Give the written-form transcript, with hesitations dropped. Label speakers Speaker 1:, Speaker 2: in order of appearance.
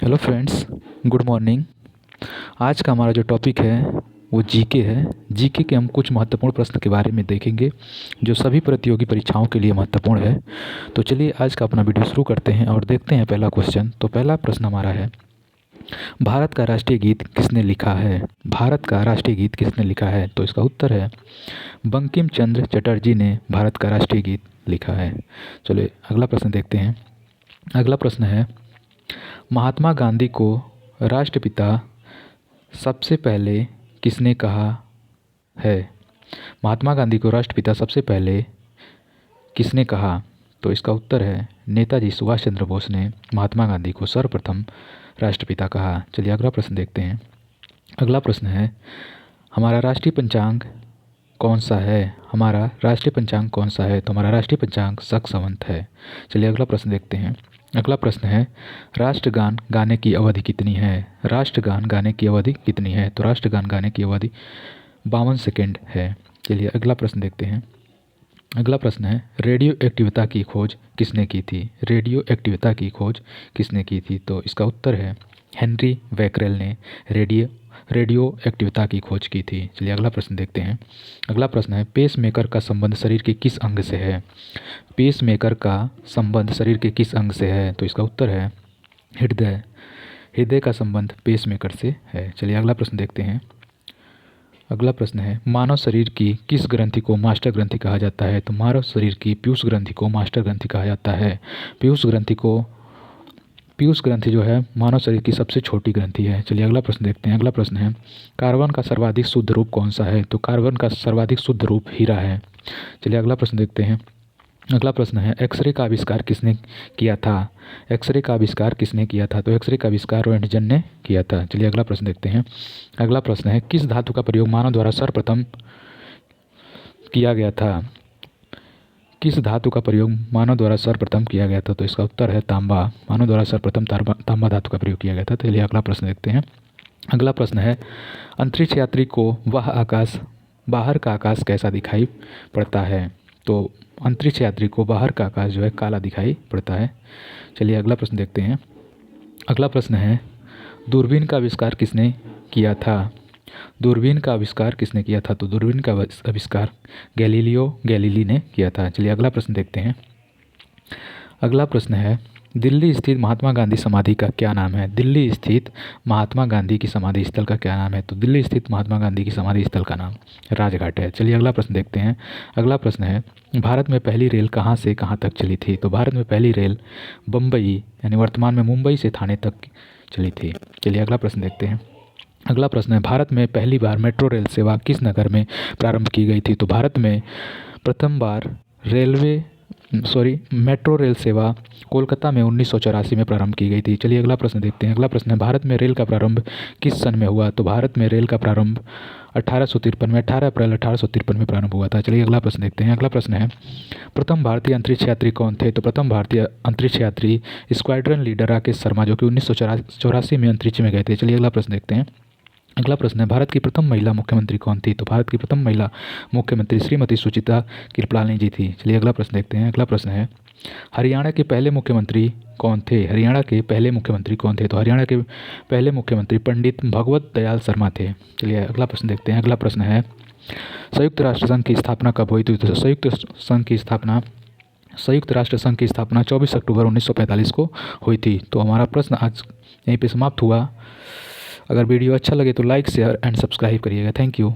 Speaker 1: Hello friends, good morning. आज का हमारा जो टॉपिक है वो जीके है। जीके के हम कुछ महत्वपूर्ण प्रश्न के बारे में देखेंगे जो सभी प्रतियोगी परीक्षाओं के लिए महत्वपूर्ण है। तो चलिए आज का अपना वीडियो शुरू करते हैं और देखते हैं पहला क्वेश्चन। तो पहला प्रश्न हमारा है, भारत का राष्ट्रीय गीत किसने लिखा है? भारत का राष्ट्रीय गीत किसने लिखा है? तो इसका उत्तर है बंकिम चंद्र चटर्जी ने भारत का राष्ट्रीय गीत लिखा है। चलिए अगला प्रश्न देखते हैं। अगला प्रश्न है, महात्मा गांधी को राष्ट्रपिता सबसे पहले किसने कहा है? महात्मा गांधी को राष्ट्रपिता सबसे पहले किसने कहा? तो इसका उत्तर है नेताजी सुभाष चंद्र बोस ने महात्मा गांधी को सर्वप्रथम राष्ट्रपिता कहा। चलिए अगला प्रश्न देखते हैं। अगला प्रश्न है, हमारा राष्ट्रीय पंचांग कौन सा है? हमारा राष्ट्रीय पंचांग कौन सा है? तो हमारा राष्ट्रीय पंचांग शक संवत है। चलिए अगला प्रश्न देखते हैं। अगला प्रश्न है, राष्ट्रगान गाने की अवधि कितनी है? राष्ट्रगान गाने की अवधि कितनी है? तो राष्ट्रगान गाने की अवधि 52 सेकेंड है। चलिए अगला प्रश्न देखते हैं। अगला प्रश्न है, रेडियो एक्टिविता की खोज किसने की थी? रेडियो एक्टिविता की खोज किसने की थी? तो इसका उत्तर है हेनरी बैकरेल ने रेडियो एक्टिविता की खोज की थी। चलिए अगला प्रश्न देखते हैं। अगला प्रश्न है, पेसमेकर का संबंध शरीर के किस अंग से है? पेसमेकर का संबंध शरीर के किस अंग से है? तो इसका उत्तर है हृदय। हृदय का संबंध पेसमेकर से है। चलिए अगला प्रश्न देखते हैं। अगला प्रश्न है, मानव शरीर की किस ग्रंथि को मास्टर ग्रंथि कहा जाता है? तो मानव शरीर की पीयूष ग्रंथि को मास्टर ग्रंथि कहा जाता है। पीयूष ग्रंथि जो है मानव शरीर की सबसे छोटी ग्रंथि है। चलिए अगला प्रश्न देखते हैं। अगला प्रश्न है, कार्बन का सर्वाधिक शुद्ध रूप कौन सा है? तो कार्बन का सर्वाधिक शुद्ध रूप हीरा है। चलिए अगला प्रश्न देखते हैं। अगला प्रश्न है, एक्सरे का आविष्कार किसने किया था? एक्सरे का आविष्कार किसने किया था? तो एक्सरे का आविष्कार रोएंटगन ने किया था। चलिए अगला प्रश्न देखते हैं। अगला प्रश्न है, किस धातु का प्रयोग मानव द्वारा सर्वप्रथम किया गया था? किस धातु का प्रयोग मानव द्वारा सर्वप्रथम किया गया था? तो इसका उत्तर है तांबा। मानव द्वारा सर्वप्रथम तांबा धातु का प्रयोग किया गया था। तो चलिए अगला प्रश्न देखते हैं। अगला प्रश्न है, अंतरिक्ष यात्री को बाहर का आकाश कैसा दिखाई पड़ता है? तो अंतरिक्ष यात्री को बाहर का आकाश जो है काला दिखाई पड़ता है। चलिए अगला प्रश्न देखते हैं। अगला प्रश्न है, दूरबीन का आविष्कार किसने किया था? दूरबीन का आविष्कार किसने किया था? तो दूरबीन का आविष्कार गैलीलियो गैलीली ने किया था। चलिए अगला प्रश्न देखते हैं। अगला प्रश्न है, दिल्ली स्थित महात्मा गांधी समाधि का क्या नाम है? दिल्ली स्थित महात्मा गांधी की समाधि स्थल का क्या नाम है? तो दिल्ली स्थित महात्मा गांधी की समाधि स्थल का नाम राजघाट है। चलिए अगला प्रश्न देखते हैं। अगला प्रश्न है, भारत में पहली रेल कहाँ से कहाँ तक चली थी? तो भारत में पहली रेल बम्बई यानी वर्तमान में मुंबई से थाने तक चली थी। चलिए अगला प्रश्न देखते हैं। अगला प्रश्न है, भारत में पहली बार मेट्रो रेल सेवा किस नगर में प्रारंभ की गई थी? तो भारत में प्रथम बार मेट्रो रेल सेवा कोलकाता में 1984 में प्रारंभ की गई थी। चलिए अगला प्रश्न देखते हैं। अगला प्रश्न है, भारत में रेल का प्रारंभ किस सन में हुआ? तो भारत में रेल का प्रारंभ 1853 में 18 अप्रैल 1853 में प्रारंभ हुआ था। चलिए अगला प्रश्न देखते हैं। अगला प्रश्न है, प्रथम भारतीय अंतरिक्ष यात्री कौन थे? तो प्रथम भारतीय अंतरिक्ष यात्री स्क्वाड्रन लीडर राकेश शर्मा जो कि 1984 में अंतरिक्ष में गए थे। चलिए अगला प्रश्न देखते हैं। अगला प्रश्न है, भारत की प्रथम महिला मुख्यमंत्री कौन थी? तो भारत की प्रथम महिला मुख्यमंत्री श्रीमती सुचित्रा कृपलानी जी थी। चलिए अगला प्रश्न देखते हैं। अगला प्रश्न है, हरियाणा के पहले मुख्यमंत्री कौन थे? हरियाणा के पहले मुख्यमंत्री कौन थे? तो हरियाणा के पहले मुख्यमंत्री पंडित भगवत दयाल शर्मा थे। चलिए अगला प्रश्न देखते हैं। अगला प्रश्न है, संयुक्त राष्ट्र संघ की स्थापना कब हुई थी? तो संयुक्त राष्ट्र संघ की स्थापना 24 अक्टूबर 1945 को हुई थी। तो हमारा प्रश्न आज यहीं पे समाप्त हुआ। अगर वीडियो अच्छा लगे तो लाइक शेयर एंड सब्सक्राइब करिएगा। Thank you.